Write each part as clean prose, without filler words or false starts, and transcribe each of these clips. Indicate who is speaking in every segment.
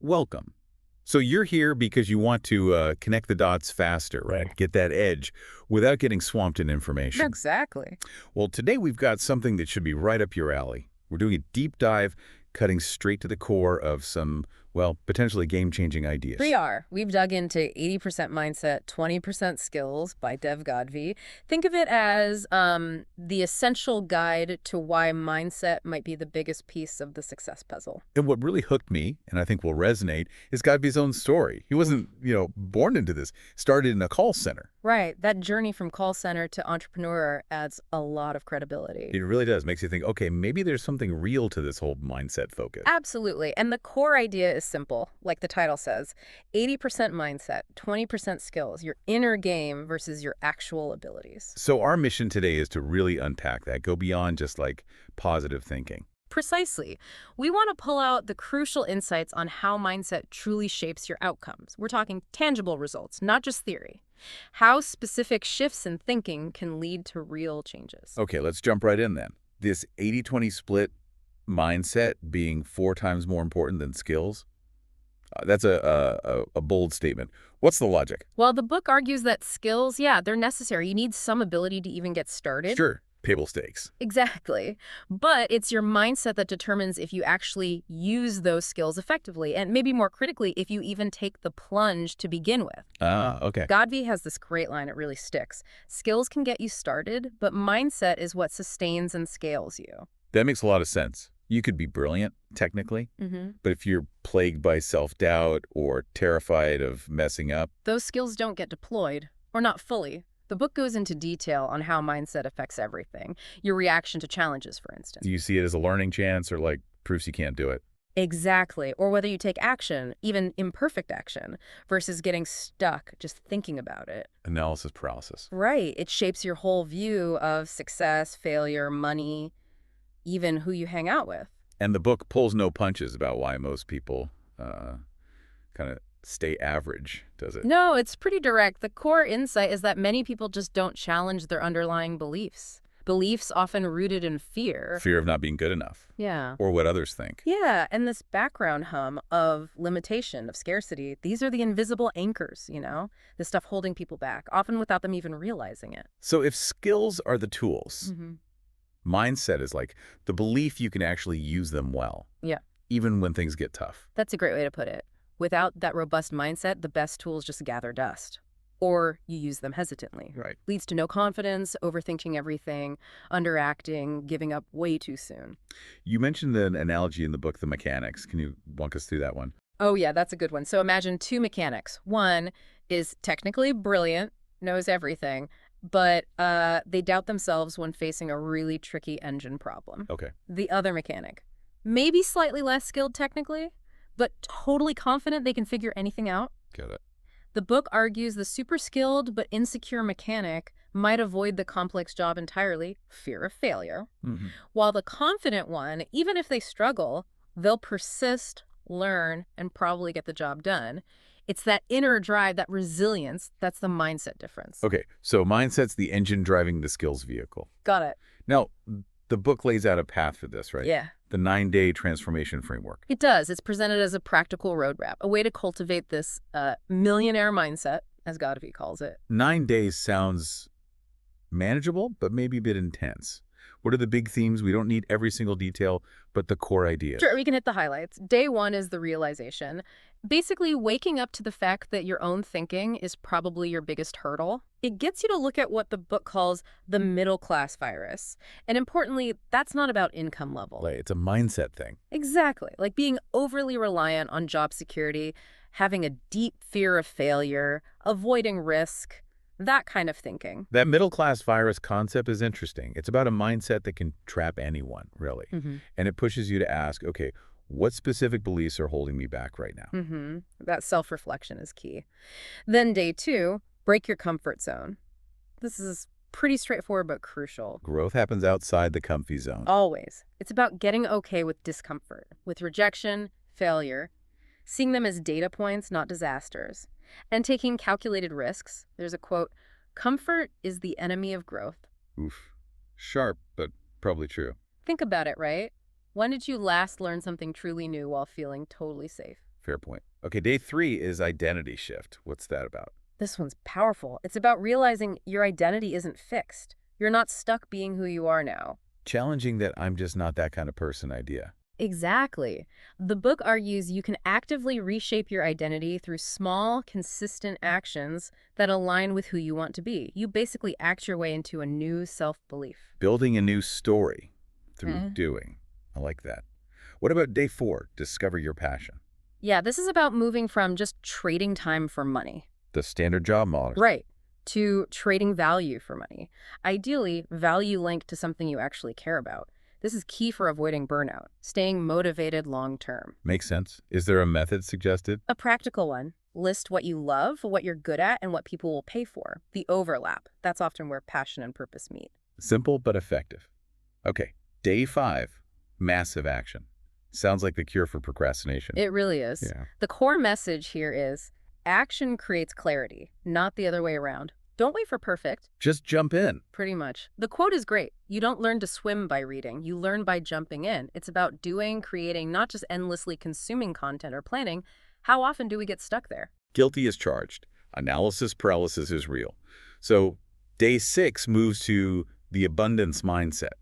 Speaker 1: Welcome. So you're here because you want to connect the dots faster, right?
Speaker 2: Right.
Speaker 1: Get that edge without getting swamped in information.
Speaker 3: Exactly.
Speaker 1: Well, today we've got something that should be right up your alley. We're doing a deep dive, cutting straight to the core of some, well, potentially game-changing ideas.
Speaker 3: We are. We've dug into 80% mindset, 20% skills by Gadhvi. Think of it as the essential guide to why mindset might be the biggest piece of the success puzzle.
Speaker 1: And what really hooked me, and I think will resonate, is Gadhvi's own story. He wasn't, born into this. Started in a call center.
Speaker 3: Right. That journey from call center to entrepreneur adds a lot of credibility.
Speaker 1: It really does. Makes you think, okay, maybe there's something real to this whole mindset focus.
Speaker 3: Absolutely. And the core idea is simple, like the title says. 80% mindset, 20% skills, your inner game versus your actual abilities.
Speaker 1: So our mission today is to really unpack that, go beyond just like positive thinking.
Speaker 3: Precisely. We want to pull out the crucial insights on how mindset truly shapes your outcomes. We're talking tangible results, not just theory. How specific shifts in thinking can lead to real changes.
Speaker 1: Okay, let's jump right in then. This 80-20 split mindset being 4 times more important than skills, that's a bold statement. What's the logic?
Speaker 3: Well, the book argues that skills, yeah, they're necessary. You need some ability to even get started.
Speaker 1: Sure, table stakes.
Speaker 3: Exactly. But it's your mindset that determines if you actually use those skills effectively, and maybe more critically, if you even take the plunge to begin with.
Speaker 1: Okay.
Speaker 3: Gadhvi has this great line, it really sticks. Skills can get you started, but mindset is what sustains and scales you.
Speaker 1: That makes a lot of sense. You could be brilliant, technically, but if you're plagued by self-doubt or terrified of messing up,
Speaker 3: Those skills don't get deployed, or not fully. The book goes into detail on how mindset affects everything. Your reaction to challenges, for instance.
Speaker 1: do you see it as a learning chance or like proofs you can't do it?
Speaker 3: Exactly. Or whether you take action, even imperfect action, versus getting stuck just thinking about it.
Speaker 1: Analysis paralysis.
Speaker 3: Right. It shapes your whole view of success, failure, money, even who you hang out with.
Speaker 1: And the book pulls no punches about why most people kind of stay average, does it?
Speaker 3: No, it's pretty direct. The core insight is that many people just don't challenge their underlying beliefs. Beliefs often rooted in fear.
Speaker 1: Fear of not being good enough
Speaker 3: Yeah.
Speaker 1: or what others think.
Speaker 3: Yeah, and this background hum of limitation, of scarcity, these are the invisible anchors, the stuff holding people back, often without them even realizing it.
Speaker 1: So if skills are the tools, mindset is like the belief you can actually use them well,
Speaker 3: Yeah,
Speaker 1: even when things get tough.
Speaker 3: that's a great way to put it. Without that robust mindset, the best tools just gather dust. Or you use them hesitantly.
Speaker 1: Right.
Speaker 3: Leads to no confidence, overthinking everything, underacting, giving up way too soon.
Speaker 1: You mentioned an analogy in the book, The Mechanics. Can you walk us through that one?
Speaker 3: Oh yeah, that's a good one. So imagine two mechanics. One is technically brilliant, knows everything, but they doubt themselves when facing a really tricky engine problem.
Speaker 1: Okay.
Speaker 3: The other mechanic, maybe slightly less skilled technically, but totally confident they can figure anything out.
Speaker 1: Got it.
Speaker 3: The book argues the super skilled but insecure mechanic might avoid the complex job entirely, fear of failure, while the confident one, even if they struggle, they'll persist, learn, and probably get the job done. It's that inner drive, that resilience, that's the mindset difference.
Speaker 1: Okay, so mindset's the engine driving the skills vehicle.
Speaker 3: Got it.
Speaker 1: Now, the book lays out a path for this, right?
Speaker 3: Yeah.
Speaker 1: The 9-day transformation framework.
Speaker 3: It does. It's presented as a practical roadmap, a way to cultivate this millionaire mindset, as Gadhvi calls it.
Speaker 1: 9 days sounds manageable, but maybe a bit intense. What are the big themes? We don't need every single detail, but the core ideas.
Speaker 3: Sure, we can hit the highlights. Day one is the realization. Basically, waking up to the fact that your own thinking is probably your biggest hurdle. It gets you to look at what the book calls the middle class virus. And importantly, that's not about income level.
Speaker 1: Like, it's a mindset thing.
Speaker 3: Exactly. Like being overly reliant on job security, having a deep fear of failure, avoiding risk, that kind of thinking.
Speaker 1: That middle-class virus concept is interesting. It's about a mindset that can trap anyone, really. And it pushes you to ask, okay, what specific beliefs are holding me back right now?
Speaker 3: That self-reflection is key. Then day two, break your comfort zone. This is pretty straightforward but crucial.
Speaker 1: Growth happens outside the comfy zone.
Speaker 3: Always. It's about getting okay with discomfort, with rejection, failure, seeing them as data points, not disasters, and taking calculated risks. There's a quote, "Comfort is the enemy of growth."
Speaker 1: Oof. Sharp, but probably true.
Speaker 3: Think about it, right? When did you last learn something truly new while feeling totally safe?
Speaker 1: Fair point. Okay, day 3 is identity shift. What's that about?
Speaker 3: This one's powerful. It's about realizing your identity isn't fixed. You're not stuck being who you are now.
Speaker 1: Challenging that I'm just not that kind of person idea.
Speaker 3: Exactly. The book argues you can actively reshape your identity through small, consistent actions that align with who you want to be. You basically act your way into a new self-belief.
Speaker 1: Building a new story through
Speaker 3: Mhm.
Speaker 1: doing. I like that. What about day 4, discover your passion?
Speaker 3: Yeah, this is about moving from just trading time for money.
Speaker 1: The standard job model.
Speaker 3: Right. To trading value for money. Ideally, value linked to something you actually care about. This is key for avoiding burnout, staying motivated long term.
Speaker 1: Makes sense. Is there a method suggested?
Speaker 3: A practical one. List what you love, what you're good at, and what people will pay for. The overlap. That's often where passion and purpose meet.
Speaker 1: Simple but effective. Okay, day 5, massive action. Sounds like the cure for procrastination.
Speaker 3: It really is.
Speaker 1: Yeah.
Speaker 3: The core message here is action creates clarity, not the other way around. Don't wait for perfect.
Speaker 1: Just jump in.
Speaker 3: Pretty much. The quote is great. You don't learn to swim by reading. You learn by jumping in. It's about doing, creating, not just endlessly consuming content or planning. How often do we get stuck there?
Speaker 1: Guilty as charged. Analysis paralysis is real. So day 6 moves to the abundance mindset.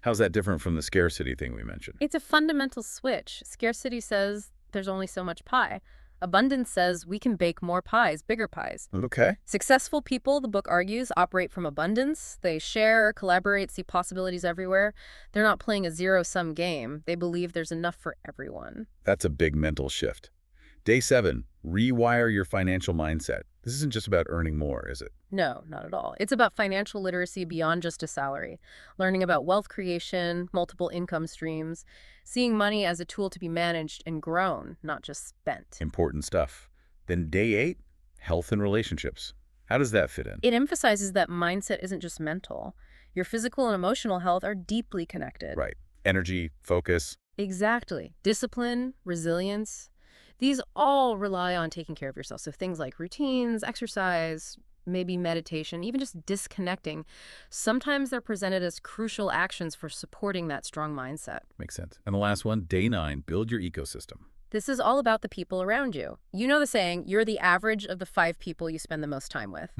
Speaker 1: How's that different from the scarcity thing we mentioned?
Speaker 3: It's a fundamental switch. Scarcity says there's only so much pie. Abundance says we can bake more pies, bigger pies.
Speaker 1: Okay.
Speaker 3: Successful people, the book argues, operate from abundance. They share, collaborate, see possibilities everywhere. They're not playing a zero-sum game. They believe there's enough for everyone.
Speaker 1: That's a big mental shift. Day 7, rewire your financial mindset. This isn't just about earning more, is it?
Speaker 3: No, not at all. It's about financial literacy beyond just a salary, learning about wealth creation, multiple income streams, seeing money as a tool to be managed and grown, not just spent.
Speaker 1: Important stuff. Then day 8, health and relationships. How does that fit in?
Speaker 3: It emphasizes that mindset isn't just mental. Your physical and emotional health are deeply connected.
Speaker 1: Right. Energy, focus.
Speaker 3: Exactly. Discipline, resilience. These all rely on taking care of yourself. So things like routines, exercise, maybe meditation, even just disconnecting. Sometimes they're presented as crucial actions for supporting that strong mindset.
Speaker 1: Makes sense. And the last one, day 9, build your ecosystem.
Speaker 3: This is all about the people around you. You know the saying, you're the average of the 5 people you spend the most time with.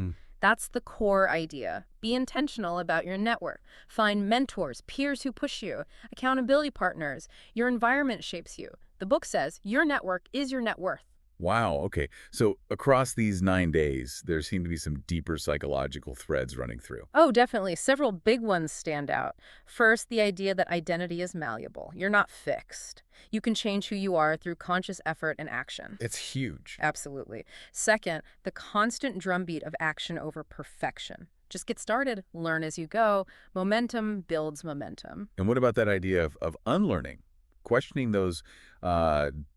Speaker 3: That's the core idea. Be intentional about your network. Find mentors, peers who push you, accountability partners. Your environment shapes you. The book says your network is your net worth.
Speaker 1: Wow, okay. So across these 9 days, there seem to be some deeper psychological threads running through.
Speaker 3: Oh, definitely. Several big ones stand out. First, the idea that identity is malleable. You're not fixed. You can change who you are through conscious effort and action.
Speaker 1: It's huge.
Speaker 3: Absolutely. Second, the constant drumbeat of action over perfection. Just get started, learn as you go. Momentum builds momentum.
Speaker 1: And what about that idea of unlearning? Questioning those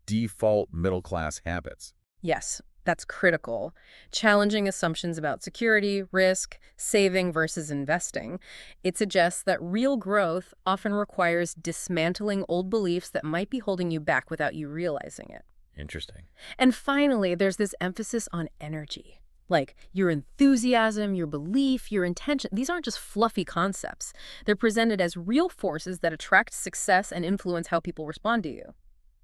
Speaker 1: default middle-class habits.
Speaker 3: Yes, that's critical. Challenging assumptions about security, risk, saving versus investing. It suggests that real growth often requires dismantling old beliefs that might be holding you back without you realizing it.
Speaker 1: Interesting.
Speaker 3: And finally, there's this emphasis on energy. Like your enthusiasm, your belief, your intention. These aren't just fluffy concepts. They're presented as real forces that attract success and influence how people respond to you.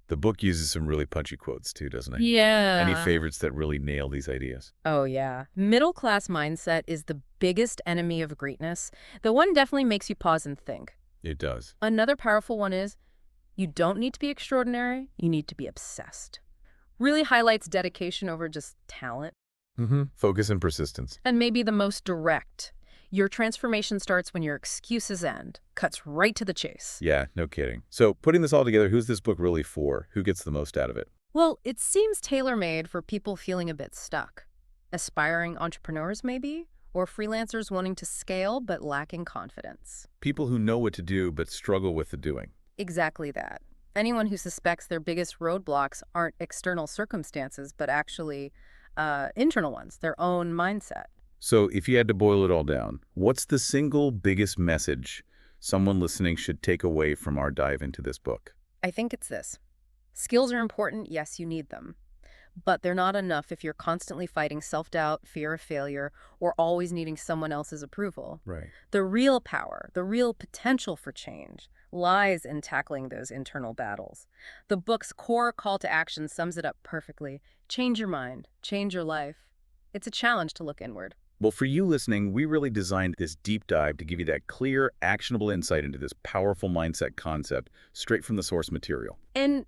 Speaker 1: The book uses some really punchy quotes too, doesn't it?
Speaker 3: Yeah.
Speaker 1: Any favorites that really nail these ideas?
Speaker 3: Oh, yeah. Middle-class mindset is the biggest enemy of greatness. The one definitely makes you pause and think.
Speaker 1: It does.
Speaker 3: Another powerful one is, you don't need to be extraordinary, you need to be obsessed. Really highlights dedication over just talent.
Speaker 1: Focus and persistence.
Speaker 3: And maybe the most direct. Your transformation starts when your excuses end. Cuts right to the chase.
Speaker 1: Yeah, no kidding. So putting this all together, who's this book really for? Who gets the most out of it?
Speaker 3: Well, it seems tailor-made for people feeling a bit stuck. Aspiring entrepreneurs, maybe? Or freelancers wanting to scale but lacking confidence.
Speaker 1: People who know what to do but struggle with the doing.
Speaker 3: Exactly that. Anyone who suspects their biggest roadblocks aren't external circumstances, but actually internal ones, their own mindset.
Speaker 1: So if you had to boil it all down, what's the single biggest message someone listening should take away from our dive into this book?
Speaker 3: I think it's this. Skills are important, yes, you need them. But they're not enough if you're constantly fighting self-doubt, fear of failure, or always needing someone else's approval.
Speaker 1: Right.
Speaker 3: The real power, the real potential for change lies in tackling those internal battles. The book's core call to action sums it up perfectly. Change your mind, change your life. It's a challenge to look inward.
Speaker 1: Well, for you listening, we really designed this deep dive to give you that clear, actionable insight into this powerful mindset concept straight from the source material.
Speaker 3: And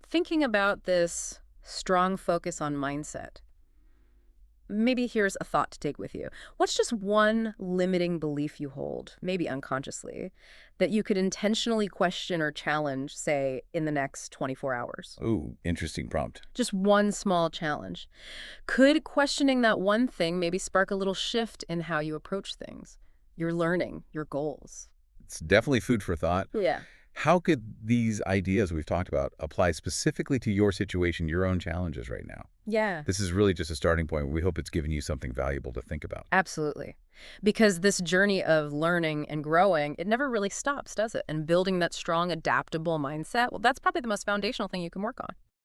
Speaker 3: thinking about this strong focus on mindset, maybe here's a thought to take with you. What's just one limiting belief you hold, maybe unconsciously, that you could intentionally question or challenge, say, in the next 24 hours?
Speaker 1: Ooh, interesting prompt.
Speaker 3: Just one small challenge. Could questioning that one thing maybe spark a little shift in how you approach things, your learning, your goals?
Speaker 1: It's definitely food for thought.
Speaker 3: Yeah.
Speaker 1: How could these ideas we've talked about apply specifically to your situation, your own challenges right now?
Speaker 3: Yeah.
Speaker 1: This is really just a starting point. We hope it's given you something valuable to think about.
Speaker 3: Absolutely. Because this journey of learning and growing, it never really stops, does it? And building that strong, adaptable mindset, well, that's probably the most foundational thing you can work on.